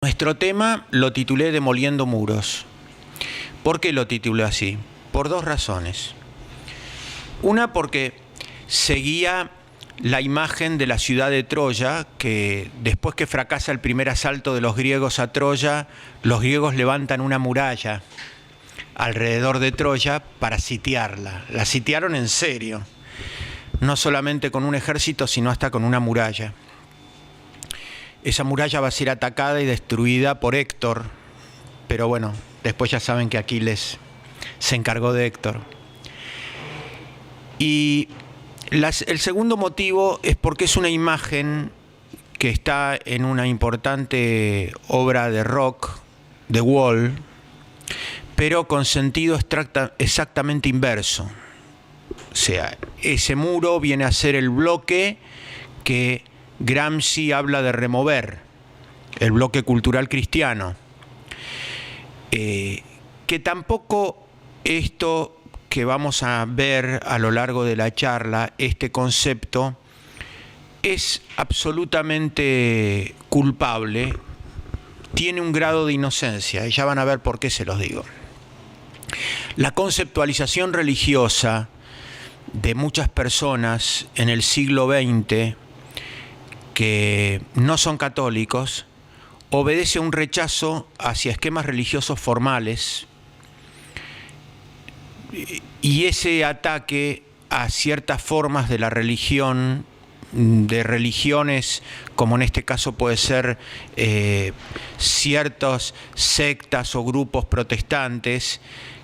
Nuestro tema lo titulé Demoliendo muros. ¿Por qué lo titulé así? Por dos razones. Una, porque seguía la imagen de la ciudad de Troya, que después que fracasa el primer asalto de los griegos a Troya, los griegos levantan una muralla alrededor de Troya para sitiarla. La sitiaron en serio, no solamente con un ejército, sino hasta con una muralla. Esa muralla va a ser atacada y destruida por Héctor, pero bueno, después ya saben que Aquiles se encargó de Héctor. Y el segundo motivo es porque es una imagen que está en una importante obra de rock, The Wall, pero con sentido exactamente inverso. O sea, ese muro viene a ser el bloque que Gramsci habla de remover, el bloque cultural cristiano, que tampoco esto que vamos a ver a lo largo de la charla, este concepto, es absolutamente culpable, tiene un grado de inocencia, y ya van a ver por qué se los digo. La conceptualización religiosa de muchas personas en el siglo XX que no son católicos, obedece a un rechazo hacia esquemas religiosos formales y ese ataque a ciertas formas de la religión, de religiones, como en este caso puede ser ciertas sectas o grupos protestantes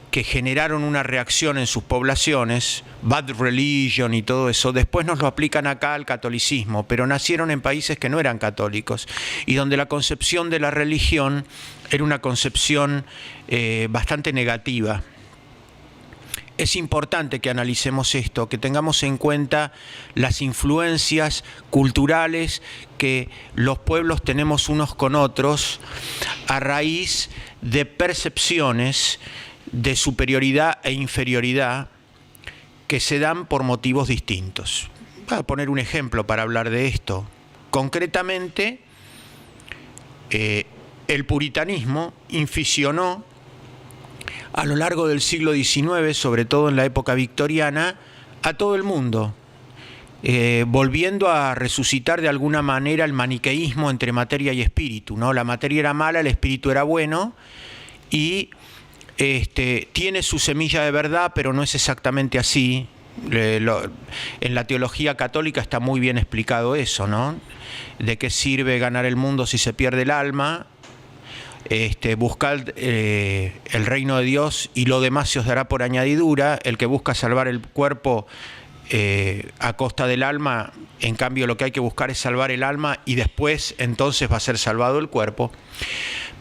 que generaron una reacción en sus poblaciones, bad religion y todo eso, después nos lo aplican acá al catolicismo, pero nacieron en países que no eran católicos y donde la concepción de la religión era una concepción bastante negativa. Es importante que analicemos esto, que tengamos en cuenta las influencias culturales que los pueblos tenemos unos con otros a raíz de percepciones de superioridad e inferioridad que se dan por motivos distintos. Voy a poner un ejemplo para hablar de esto. Concretamente, el puritanismo inficionó a lo largo del siglo XIX, sobre todo en la época victoriana, a todo el mundo, volviendo a resucitar de alguna manera el maniqueísmo entre materia y espíritu, ¿no? La materia era mala, el espíritu era bueno, y tiene su semilla de verdad, pero no es exactamente así. En la teología católica está muy bien explicado eso, ¿no? ¿De qué sirve ganar el mundo si se pierde el alma? Buscar el reino de Dios y lo demás se os dará por añadidura. El que busca salvar el cuerpo a costa del alma, en cambio lo que hay que buscar es salvar el alma y después entonces va a ser salvado el cuerpo.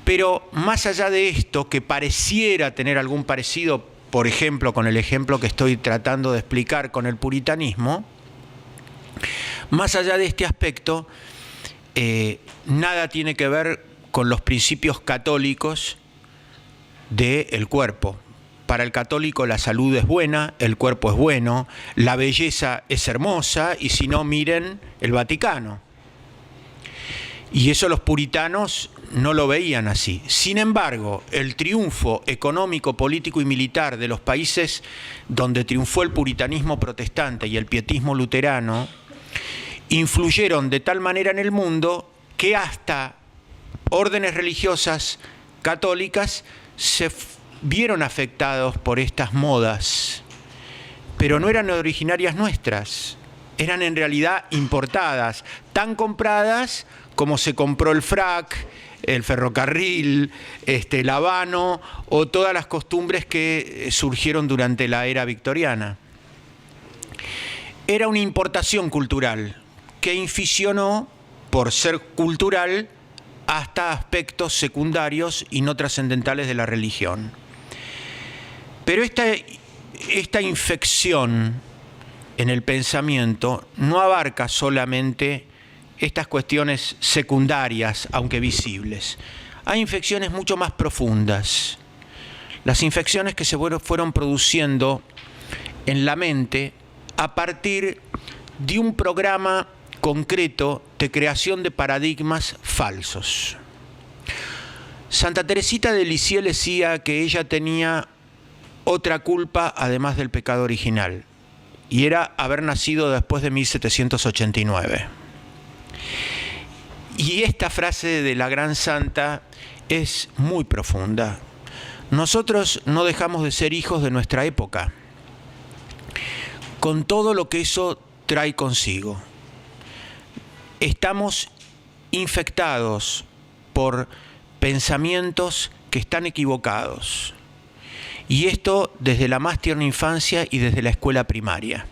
Pero más allá de esto, que pareciera tener algún parecido, por ejemplo, con el ejemplo que estoy tratando de explicar con el puritanismo, más allá de este aspecto, nada tiene que ver con los principios católicos del cuerpo. Para el católico la salud es buena, el cuerpo es bueno, la belleza es hermosa, y si no, miren el Vaticano. Y eso los puritanos no lo veían así. Sin embargo, el triunfo económico, político y militar de los países donde triunfó el puritanismo protestante y el pietismo luterano influyeron de tal manera en el mundo que hasta órdenes religiosas católicas se vieron afectados por estas modas, pero no eran originarias nuestras, eran en realidad importadas, tan compradas como se compró el frac, el ferrocarril, el habano o todas las costumbres que surgieron durante la era victoriana. Era una importación cultural que inficionó, por ser cultural, hasta aspectos secundarios y no trascendentales de la religión. Pero esta infección en el pensamiento no abarca solamente estas cuestiones secundarias, aunque visibles. Hay infecciones mucho más profundas. Las infecciones que se fueron produciendo en la mente a partir de un programa concreto de creación de paradigmas falsos. Santa Teresita de Lisieux decía que ella tenía otra culpa además del pecado original, y era haber nacido después de 1789. Y esta frase de la gran santa es muy profunda. Nosotros no dejamos de ser hijos de nuestra época, con todo lo que eso trae consigo. Estamos infectados por pensamientos que están equivocados. Y esto desde la más tierna infancia y desde la escuela primaria.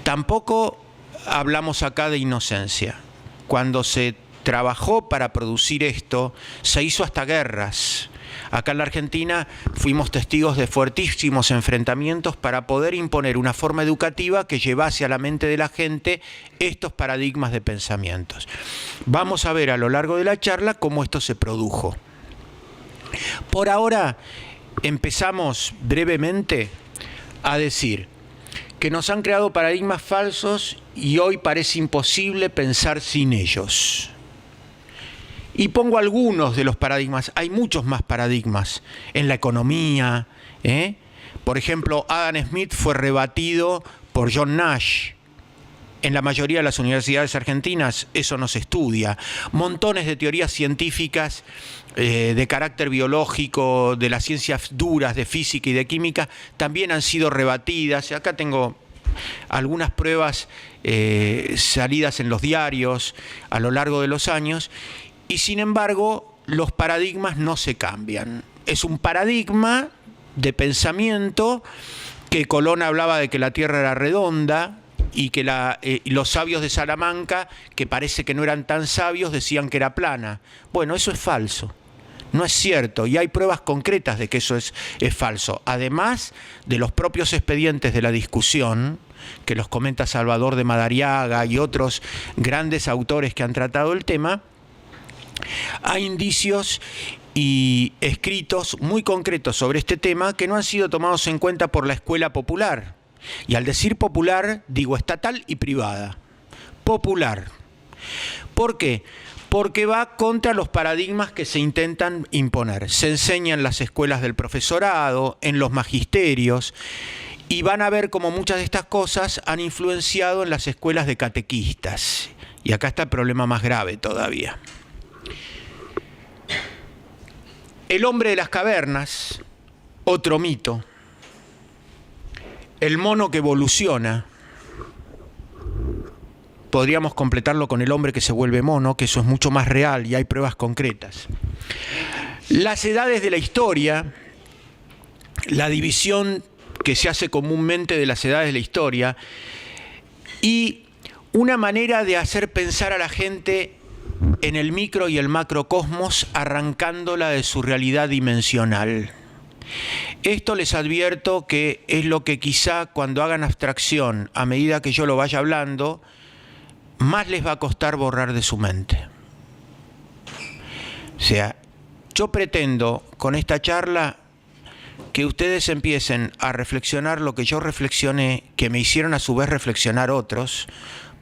Tampoco hablamos acá de inocencia. Cuando se trabajó para producir esto, se hizo hasta guerras. Acá en la Argentina fuimos testigos de fuertísimos enfrentamientos para poder imponer una forma educativa que llevase a la mente de la gente estos paradigmas de pensamientos. Vamos a ver a lo largo de la charla cómo esto se produjo. Por ahora empezamos brevemente a decir que nos han creado paradigmas falsos y hoy parece imposible pensar sin ellos. Y pongo algunos de los paradigmas. Hay muchos más paradigmas en la economía. Por ejemplo, Adam Smith fue rebatido por John Nash. En la mayoría de las universidades argentinas eso no se estudia. Montones de teorías científicas de carácter biológico, de las ciencias duras, de física y de química, también han sido rebatidas. Acá tengo algunas pruebas salidas en los diarios a lo largo de los años. Y sin embargo, los paradigmas no se cambian. Es un paradigma de pensamiento que Colón hablaba de que la Tierra era redonda y que los sabios de Salamanca, que parece que no eran tan sabios, decían que era plana. Bueno, eso es falso. No es cierto, y hay pruebas concretas de que eso es falso. Además de los propios expedientes de la discusión, que los comenta Salvador de Madariaga y otros grandes autores que han tratado el tema, hay indicios y escritos muy concretos sobre este tema que no han sido tomados en cuenta por la escuela popular. Y al decir popular, digo estatal y privada. Popular. ¿Por qué? Porque va contra los paradigmas que se intentan imponer. Se enseña en las escuelas del profesorado, en los magisterios, y van a ver cómo muchas de estas cosas han influenciado en las escuelas de catequistas. Y acá está el problema más grave todavía. El hombre de las cavernas, otro mito. El mono que evoluciona. Podríamos completarlo con el hombre que se vuelve mono, que eso es mucho más real y hay pruebas concretas. Las edades de la historia, la división que se hace comúnmente de las edades de la historia y una manera de hacer pensar a la gente en el micro y el macrocosmos, arrancándola de su realidad dimensional. Esto les advierto que es lo que quizá cuando hagan abstracción, a medida que yo lo vaya hablando, más les va a costar borrar de su mente. O sea, yo pretendo con esta charla que ustedes empiecen a reflexionar lo que yo reflexioné, que me hicieron a su vez reflexionar otros,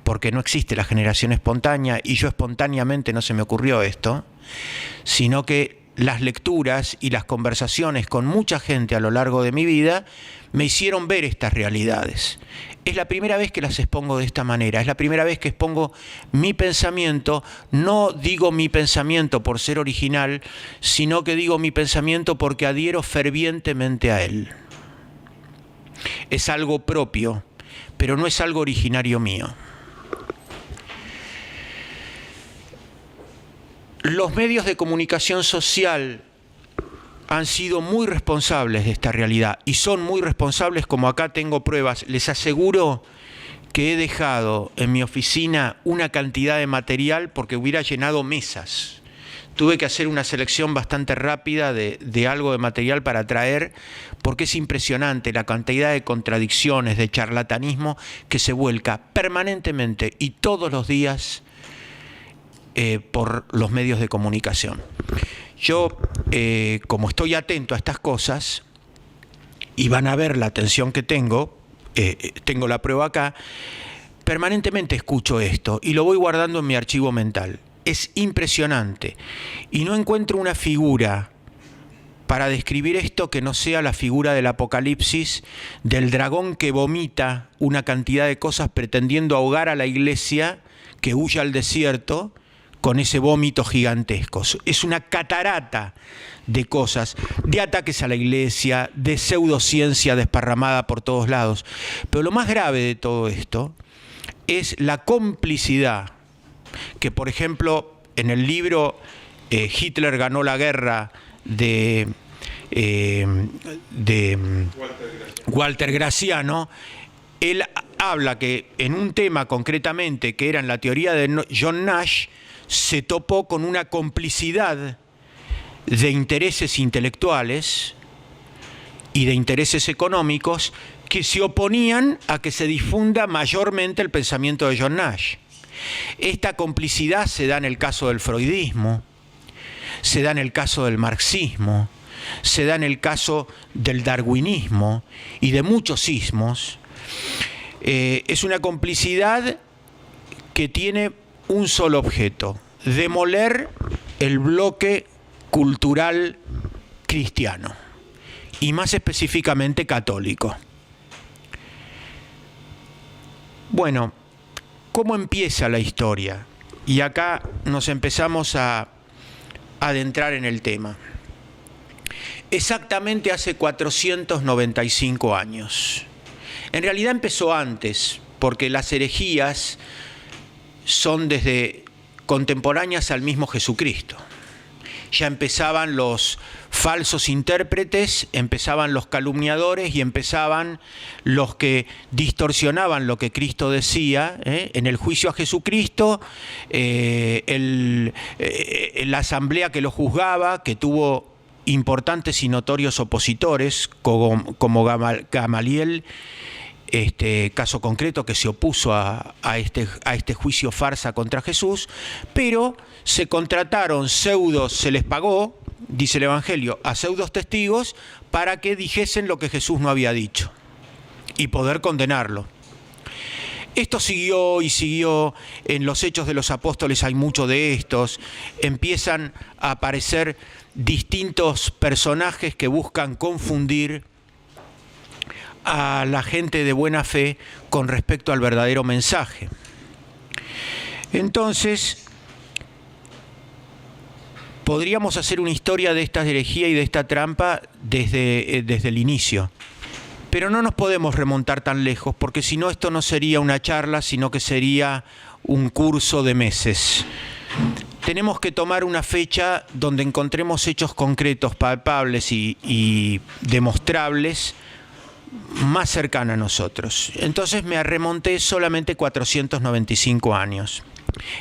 porque no existe la generación espontánea y yo espontáneamente no se me ocurrió esto, sino que las lecturas y las conversaciones con mucha gente a lo largo de mi vida me hicieron ver estas realidades. Es la primera vez que las expongo de esta manera, es la primera vez que expongo mi pensamiento. No digo mi pensamiento por ser original, sino que digo mi pensamiento porque adhiero fervientemente a él. Es algo propio, pero no es algo originario mío. Los medios de comunicación social han sido muy responsables de esta realidad y son muy responsables, como acá tengo pruebas. Les aseguro que he dejado en mi oficina una cantidad de material porque hubiera llenado mesas. Tuve que hacer una selección bastante rápida de algo de material para traer, porque es impresionante la cantidad de contradicciones, de charlatanismo que se vuelca permanentemente y todos los días por los medios de comunicación. Yo, como estoy atento a estas cosas, y van a ver la atención que tengo la prueba acá, permanentemente escucho esto y lo voy guardando en mi archivo mental. Es impresionante. Y no encuentro una figura para describir esto que no sea la figura del Apocalipsis, del dragón que vomita una cantidad de cosas pretendiendo ahogar a la iglesia que huye al desierto con ese vómito gigantesco. Es una catarata de cosas, de ataques a la iglesia, de pseudociencia desparramada por todos lados. Pero lo más grave de todo esto es la complicidad que, por ejemplo, en el libro Hitler ganó la guerra de Walter Graziano, él habla que en un tema concretamente que era en la teoría de John Nash, se topó con una complicidad de intereses intelectuales y de intereses económicos que se oponían a que se difunda mayormente el pensamiento de John Nash. Esta complicidad se da en el caso del freudismo, se da en el caso del marxismo, se da en el caso del darwinismo y de muchos sismos. Es una complicidad que tiene un solo objeto: demoler el bloque cultural cristiano y más específicamente católico. Bueno, ¿cómo empieza la historia? Y acá nos empezamos a adentrar en el tema. Exactamente hace 495 años. En realidad empezó antes, porque las herejías son desde contemporáneas al mismo Jesucristo. Ya empezaban los falsos intérpretes, empezaban los calumniadores y empezaban los que distorsionaban lo que Cristo decía. En el juicio a Jesucristo, la asamblea que lo juzgaba, que tuvo importantes y notorios opositores, como Gamaliel, caso concreto que se opuso a este juicio farsa contra Jesús, pero se contrataron pseudos, se les pagó, dice el Evangelio, a pseudos testigos para que dijesen lo que Jesús no había dicho y poder condenarlo. Esto siguió y siguió. En los Hechos de los Apóstoles hay mucho de estos. Empiezan a aparecer distintos personajes que buscan confundir a la gente de buena fe con respecto al verdadero mensaje. Entonces, podríamos hacer una historia de esta herejía y de esta trampa desde el inicio. Pero no nos podemos remontar tan lejos, porque si no, esto no sería una charla, sino que sería un curso de meses. Tenemos que tomar una fecha donde encontremos hechos concretos, palpables y demostrables, más cercana a nosotros. Entonces me remonté solamente 495 años.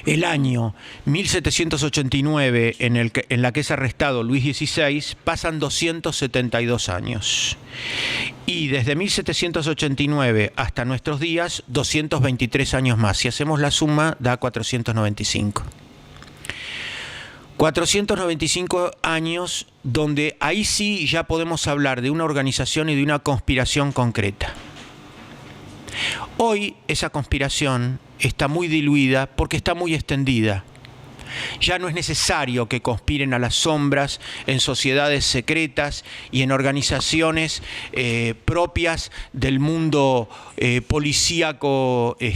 El año 1789, en la que es arrestado Luis XVI, pasan 272 años. Y desde 1789 hasta nuestros días, 223 años más. Si hacemos la suma, da 495. 495 años donde ahí sí ya podemos hablar de una organización y de una conspiración concreta. Hoy esa conspiración está muy diluida porque está muy extendida. Ya no es necesario que conspiren a las sombras en sociedades secretas y en organizaciones propias del mundo policíaco y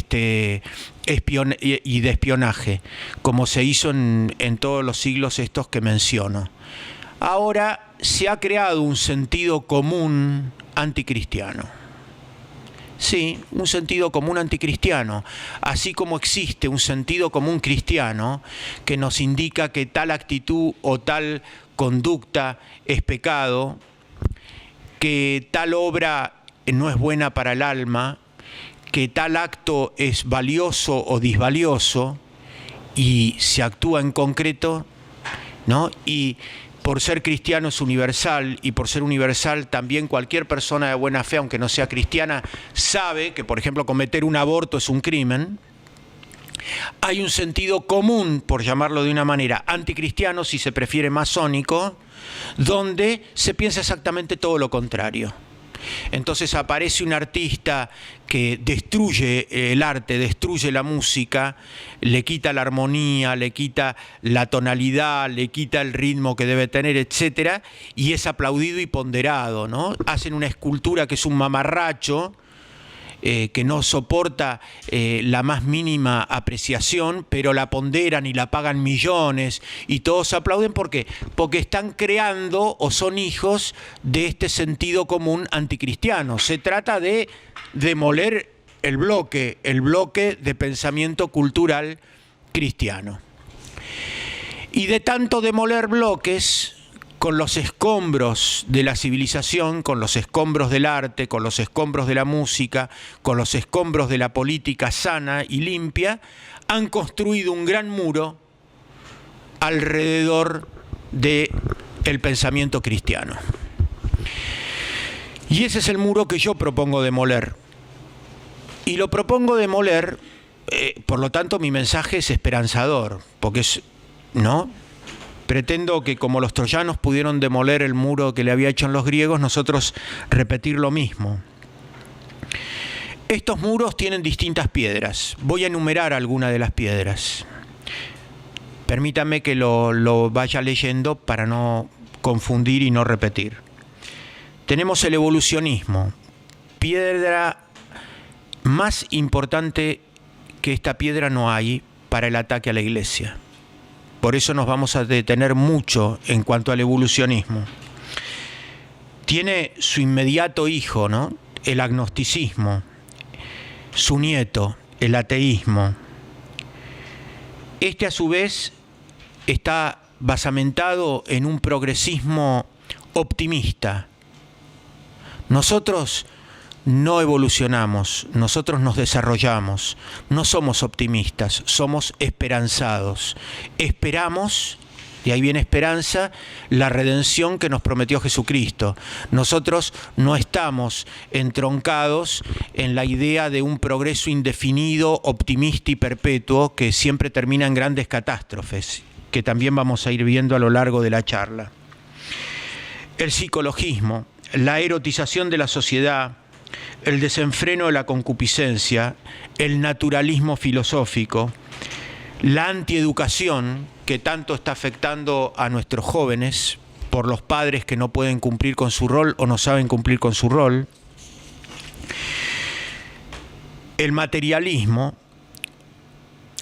de espionaje, como se hizo en todos los siglos estos que menciono. Ahora se ha creado un sentido común anticristiano. Sí, un sentido común anticristiano, así como existe un sentido común cristiano que nos indica que tal actitud o tal conducta es pecado, que tal obra no es buena para el alma, que tal acto es valioso o disvalioso y se actúa en concreto, ¿no? Y por ser cristiano es universal, y por ser universal también cualquier persona de buena fe, aunque no sea cristiana, sabe que, por ejemplo, cometer un aborto es un crimen. Hay un sentido común, por llamarlo de una manera, anticristiano, si se prefiere masónico, donde se piensa exactamente todo lo contrario. Entonces aparece un artista que destruye el arte, destruye la música, le quita la armonía, le quita la tonalidad, le quita el ritmo que debe tener, etcétera, y es aplaudido y ponderado, ¿no? Hacen una escultura que es un mamarracho, que no soporta la más mínima apreciación, pero la ponderan y la pagan millones y todos aplauden. ¿Por qué? Porque están creando o son hijos de este sentido común anticristiano. Se trata de demoler el bloque de pensamiento cultural cristiano. Y de tanto demoler bloques, con los escombros de la civilización, con los escombros del arte, con los escombros de la música, con los escombros de la política sana y limpia, han construido un gran muro alrededor del pensamiento cristiano. Y ese es el muro que yo propongo demoler. Y lo propongo demoler, por lo tanto mi mensaje es esperanzador, porque es, ¿no? Pretendo que como los troyanos pudieron demoler el muro que le había hecho los griegos, nosotros repetir lo mismo. Estos muros tienen distintas piedras. Voy a enumerar algunas de las piedras. Permítame que lo vaya leyendo para no confundir y no repetir. Tenemos el evolucionismo, piedra más importante que esta piedra no hay para el ataque a la Iglesia. Por eso nos vamos a detener mucho en cuanto al evolucionismo. Tiene su inmediato hijo, ¿no? El agnosticismo, su nieto, el ateísmo. Este a su vez está basamentado en un progresismo optimista. Nosotros no evolucionamos, nosotros nos desarrollamos, no somos optimistas, somos esperanzados. Esperamos, de ahí viene esperanza, la redención que nos prometió Jesucristo. Nosotros no estamos entroncados en la idea de un progreso indefinido, optimista y perpetuo que siempre termina en grandes catástrofes, que también vamos a ir viendo a lo largo de la charla. El psicologismo, la erotización de la sociedad, el desenfreno de la concupiscencia, el naturalismo filosófico, la antieducación que tanto está afectando a nuestros jóvenes por los padres que no pueden cumplir con su rol o no saben cumplir con su rol, el materialismo,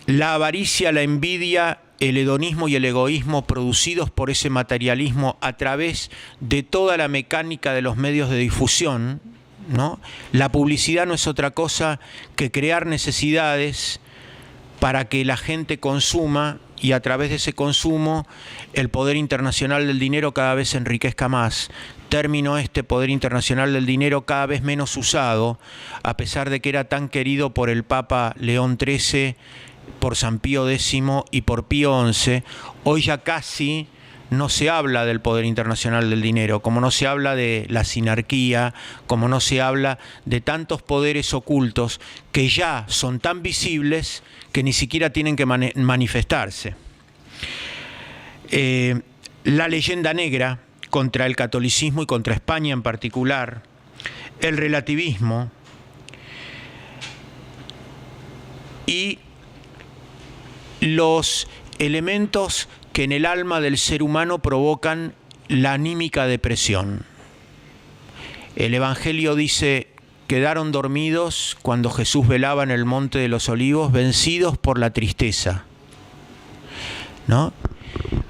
la avaricia, la envidia, el hedonismo y el egoísmo producidos por ese materialismo a través de toda la mecánica de los medios de difusión, ¿no? La publicidad no es otra cosa que crear necesidades para que la gente consuma y a través de ese consumo el poder internacional del dinero cada vez se enriquezca más. Término este, poder internacional del dinero, cada vez menos usado, a pesar de que era tan querido por el Papa León XIII, por San Pío X y por Pío XI. Hoy ya casi no se habla del poder internacional del dinero, como no se habla de la sinarquía, como no se habla de tantos poderes ocultos que ya son tan visibles que ni siquiera tienen que manifestarse. La leyenda negra contra el catolicismo y contra España en particular, el relativismo y los elementos que en el alma del ser humano provocan la anímica depresión. El Evangelio dice: quedaron dormidos cuando Jesús velaba en el Monte de los Olivos, vencidos por la tristeza, ¿no?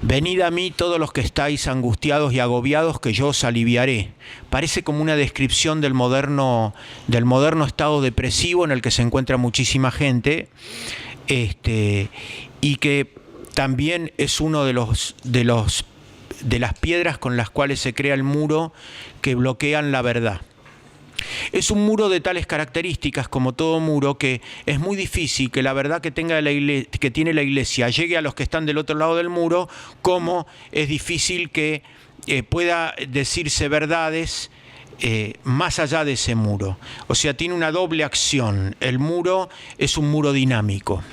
Venid a mí todos los que estáis angustiados y agobiados, que yo os aliviaré. Parece como una descripción del moderno estado depresivo en el que se encuentra muchísima gente, y que también es uno de las piedras con las cuales se crea el muro que bloquean la verdad. Es un muro de tales características, como todo muro, que es muy difícil que la verdad que tiene la Iglesia llegue a los que están del otro lado del muro, como es difícil que pueda decirse verdades más allá de ese muro. O sea, tiene una doble acción. El muro es un muro dinámico.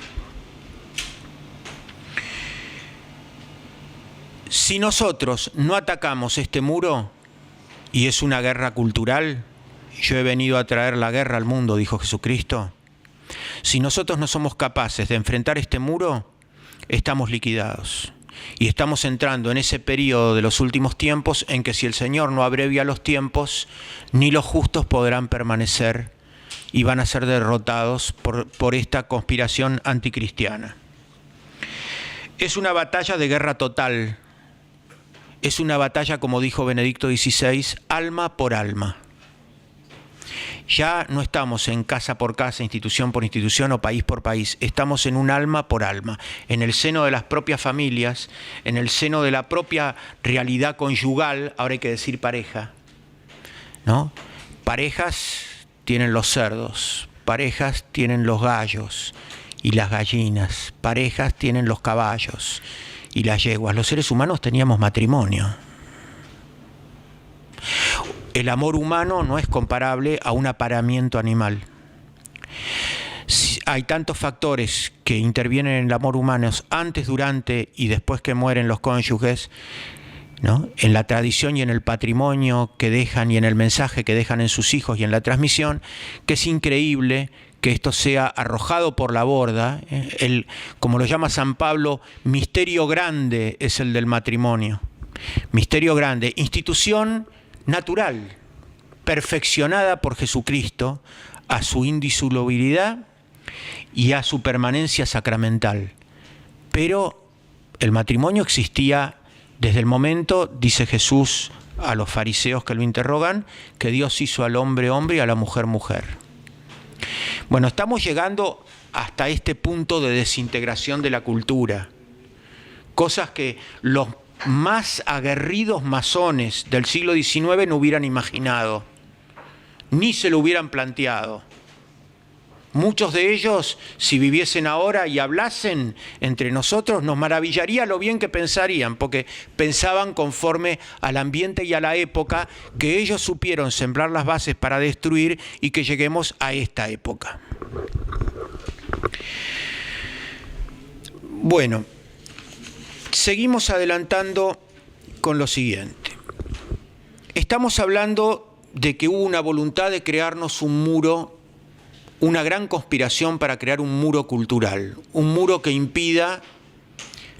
Si nosotros no atacamos este muro, y es una guerra cultural, yo he venido a traer la guerra al mundo, dijo Jesucristo. Si nosotros no somos capaces de enfrentar este muro, estamos liquidados. Y estamos entrando en ese periodo de los últimos tiempos en que si el Señor no abrevia los tiempos, ni los justos podrán permanecer y van a ser derrotados por esta conspiración anticristiana. Es una batalla de guerra total. Es una batalla, como dijo Benedicto XVI, alma por alma. Ya no estamos en casa por casa, institución por institución o país por país. Estamos en un alma por alma, en el seno de las propias familias, en el seno de la propia realidad conyugal, ahora hay que decir pareja, ¿no? Parejas tienen los cerdos, parejas tienen los gallos y las gallinas, parejas tienen los caballos y las yeguas. Los seres humanos teníamos matrimonio. El amor humano no es comparable a un apareamiento animal. Hay tantos factores que intervienen en el amor humano antes, durante y después que mueren los cónyuges, ¿no? En la tradición y en el patrimonio que dejan y en el mensaje que dejan en sus hijos y en la transmisión, que es increíble que esto sea arrojado por la borda. Como lo llama San Pablo, misterio grande es el del matrimonio. Misterio grande, institución natural, perfeccionada por Jesucristo a su indisolubilidad y a su permanencia sacramental. Pero el matrimonio existía desde el momento, dice Jesús a los fariseos que lo interrogan, que Dios hizo al hombre hombre y a la mujer mujer. Bueno, estamos llegando hasta este punto de desintegración de la cultura. Cosas que los más aguerridos masones del siglo XIX no hubieran imaginado, ni se lo hubieran planteado. Muchos de ellos, si viviesen ahora y hablasen entre nosotros, nos maravillaría lo bien que pensarían, porque pensaban conforme al ambiente y a la época que ellos supieron sembrar las bases para destruir y que lleguemos a esta época. Bueno, seguimos adelantando con lo siguiente. Estamos hablando de que hubo una voluntad de crearnos un muro, una gran conspiración para crear un muro cultural, un muro que impida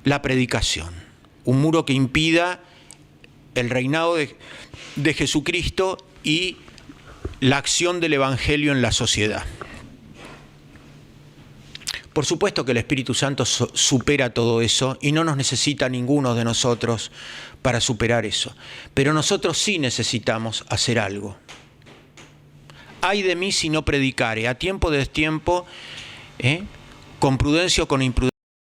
la predicación, un muro que impida el reinado de Jesucristo y la acción del Evangelio en la sociedad. Por supuesto que el Espíritu Santo supera todo eso y no nos necesita ninguno de nosotros para superar eso. Pero nosotros sí necesitamos hacer algo. Ay de mí si no predicare, a tiempo de destiempo, con prudencia o con imprudencia.